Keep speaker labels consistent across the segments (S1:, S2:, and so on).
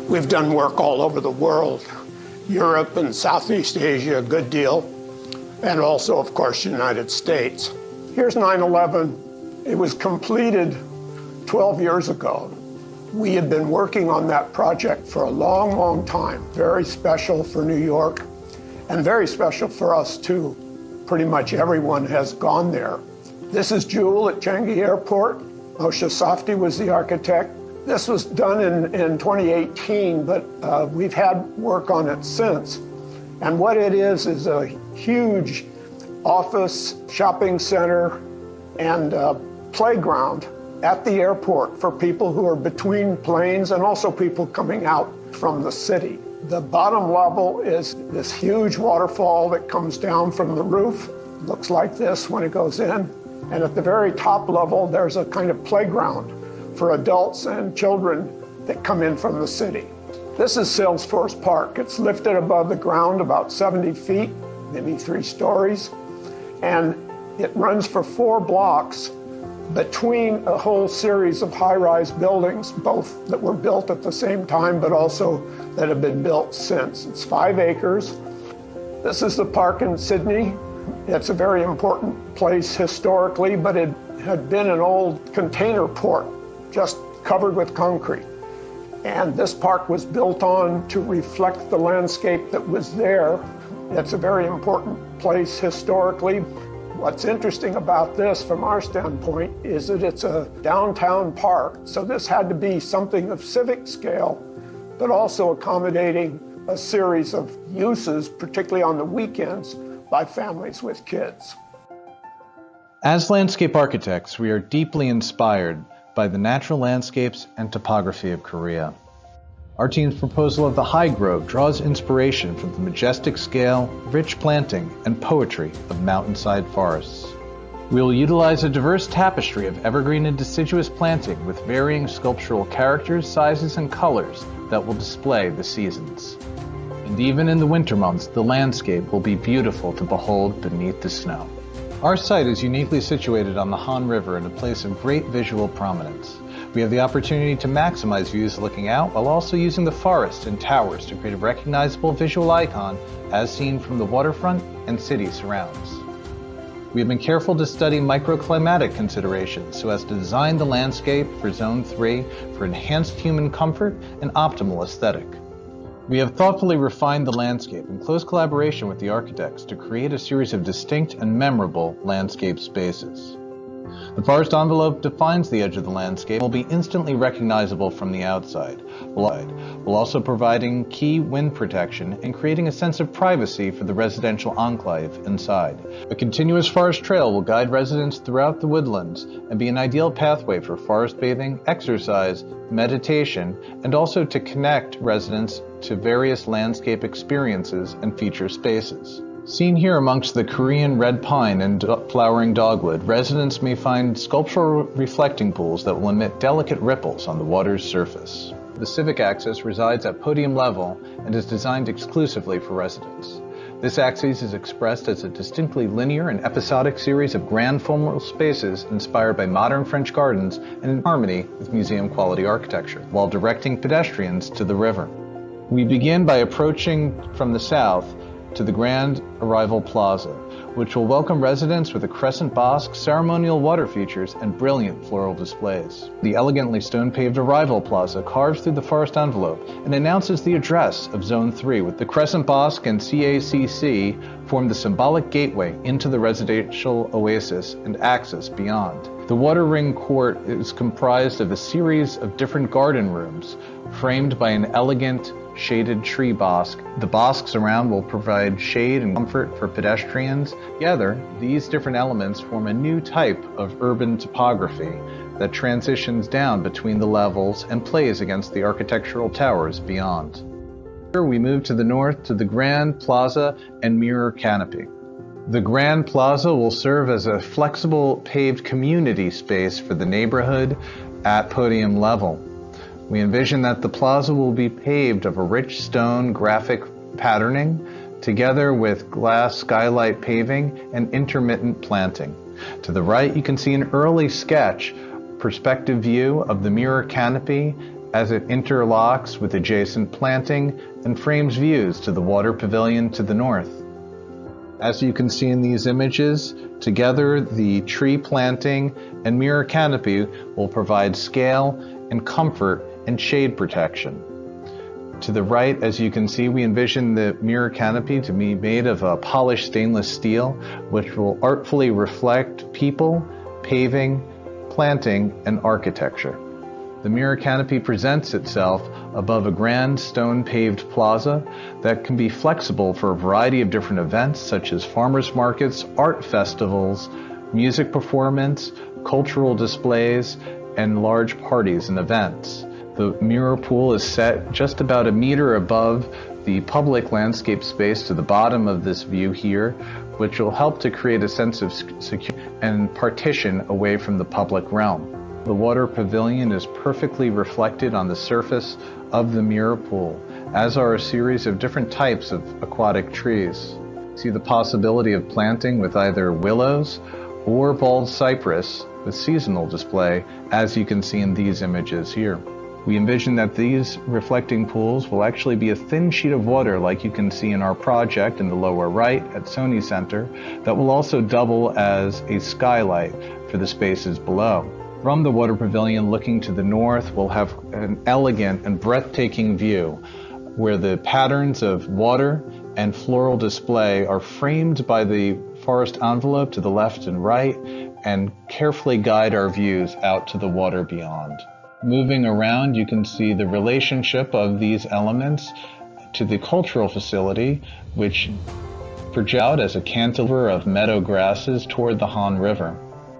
S1: We've done work all over the world, Europe and Southeast Asia a good deal, and also, of course, United States. Here's 9/11. It was completed 12 years ago. We had been working on that project for a long, long time. Very special for New York and very special for us too. Pretty much everyone has gone there. This is Jewel at Changi Airport. Moshe Safdie was the architect. This was done in 2018, but we've had work on it since. And what it is a huge office, shopping center, and playground at the airport for people who are between planes and also people coming out from the city. The bottom level is this huge waterfall that comes down from the roof. It looks like this when it goes in. And at the very top level, there's a kind of playground for adults and children that come in from the city. This is Salesforce Park. It's lifted above the ground about 70 feet, maybe 3 stories. And it runs for 4 blocks between a whole series of high-rise buildings, both that were built at the same time, but also that have been built since. It's 5 acres. This is the park in Sydney. It's a very important place historically, but it had been an old container port, just covered with concrete. And this park was built on to reflect the landscape that was there. It's a very important place historically. What's interesting about this from our standpoint is that it's a downtown park, so this had to be something of civic scale, but also accommodating a series of uses, particularly on the weekends, by families with kids.
S2: As landscape architects, we are deeply inspired by the natural landscapes and topography of Korea. Our team's proposal of the High Grove draws inspiration from the majestic scale, rich planting, and poetry of mountainside forests. We will utilize a diverse tapestry of evergreen and deciduous planting with varying sculptural characters, sizes, and colors that will display the seasons. And even in the winter months, the landscape will be beautiful to behold beneath the snow. Our site is uniquely situated on the Han River in a place of great visual prominence. We have the opportunity to maximize views looking out while also using the forest and towers to create a recognizable visual icon as seen from the waterfront and city surrounds. We have been careful to study microclimatic considerations so as to design the landscape for Zone 3 for enhanced human comfort and optimal aesthetic. We have thoughtfully refined the landscape in close collaboration with the architects to create a series of distinct and memorable landscape spaces. The forest envelope defines the edge of the landscape and will be instantly recognizable from the outside, while also providing key wind protection and creating a sense of privacy for the residential enclave inside. A continuous forest trail will guide residents throughout the woodlands and be an ideal pathway for forest bathing, exercise, meditation, and also to connect residents to various landscape experiences and feature spaces. Seen here amongst the Korean red pine and flowering dogwood, residents may find sculptural reflecting pools that will emit delicate ripples on the water's surface. The civic axis resides at podium level and is designed exclusively for residents. This axis is expressed as a distinctly linear and episodic series of grand formal spaces inspired by modern French gardens and in harmony with museum-quality architecture, while directing pedestrians to the river. We begin by approaching from the south to the Grand Arrival Plaza, which will welcome residents with a crescent bosque, ceremonial water features, and brilliant floral displays. The elegantly stone-paved Arrival Plaza carves through the forest envelope and announces the address of Zone 3, with the crescent bosque and CACC form the symbolic gateway into the residential oasis and access beyond. The Water Ring Court is comprised of a series of different garden rooms framed by an elegant shaded tree bosque. The bosques around will provide shade and comfort for pedestrians. Together, these different elements form a new type of urban topography that transitions down between the levels and plays against the architectural towers beyond. Here we move to the north to the Grand Plaza and Mirror Canopy. The Grand Plaza will serve as a flexible paved community space for the neighborhood at podium level. We envision that the plaza will be paved of a rich stone graphic patterning, together with glass skylight paving and intermittent planting. To the right, you can see an early sketch perspective view of the Mirror Canopy as it interlocks with adjacent planting and frames views to the water pavilion to the north. As you can see in these images, together the tree planting and mirror canopy will provide scale and comfort and shade protection. To the right, as you can see, we envision the mirror canopy to be made of a polished stainless steel, which will artfully reflect people, paving, planting, and architecture. The mirror canopy presents itself above a grand stone-paved plaza that can be flexible for a variety of different events such as farmers markets, art festivals, music performance, cultural displays, and large parties and events. The mirror pool is set just about a meter above the public landscape space to the bottom of this view here, which will help to create a sense of security and partition away from the public realm. The water pavilion is perfectly reflected on the surface of the mirror pool, as are a series of different types of aquatic trees. See the possibility of planting with either willows or bald cypress with seasonal display, as you can see in these images here. We envision that these reflecting pools will actually be a thin sheet of water like you can see in our project in the lower right at Sony Center that will also double as a skylight for the spaces below. From the water pavilion looking to the north, we'll have an elegant and breathtaking view where the patterns of water and floral display are framed by the forest envelope to the left and right and carefully guide our views out to the water beyond. Moving around, you can see the relationship of these elements to the cultural facility, which projects out as a cantilever of meadow grasses toward the Han River.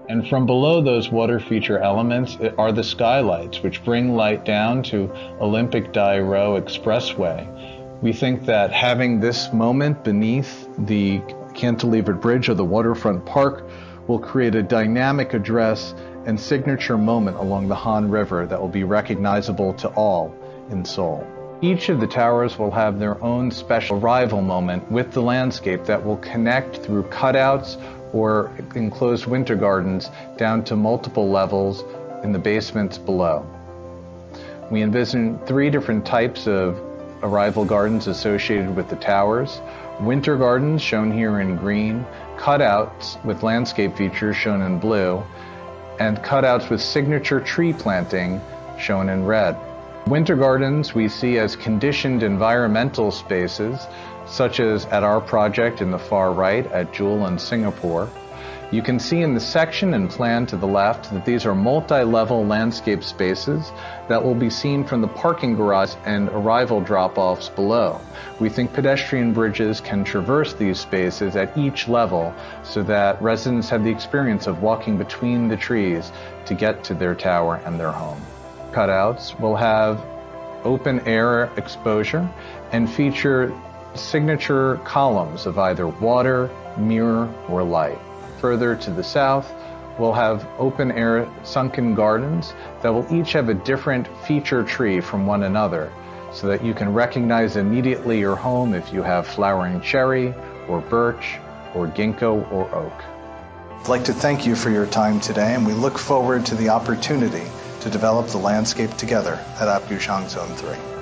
S2: And from below those water feature elements are the skylights, which bring light down to Olympic Dye Row Expressway. We think that having this moment beneath the cantilevered bridge of the waterfront park will create a dynamic address and signature moment along the Han River that will be recognizable to all in Seoul. Each of the towers will have their own special arrival moment with the landscape that will connect through cutouts or enclosed winter gardens down to multiple levels in the basements below. We envision 3 different types of arrival gardens associated with the towers. Winter gardens, shown here in green, cutouts with landscape features shown in blue, and cutouts with signature tree planting shown in red. Winter gardens we see as conditioned environmental spaces, such as at our project in the far right at Jewel in Singapore. You can see in the section and plan to the left that these are multi-level landscape spaces that will be seen from the parking garage and arrival drop-offs below. We think pedestrian bridges can traverse these spaces at each level so that residents have the experience of walking between the trees to get to their tower and their home. Cutouts will have open-air exposure and feature signature columns of either water, mirror, or light. Further to the south, we'll have open-air sunken gardens that will each have a different feature tree from one another so that you can recognize immediately your home if you have flowering cherry, or birch, or ginkgo, or oak.
S3: I'd like to thank you for your time today, and we look forward to the opportunity to develop the landscape together at 압구정 Zone 3.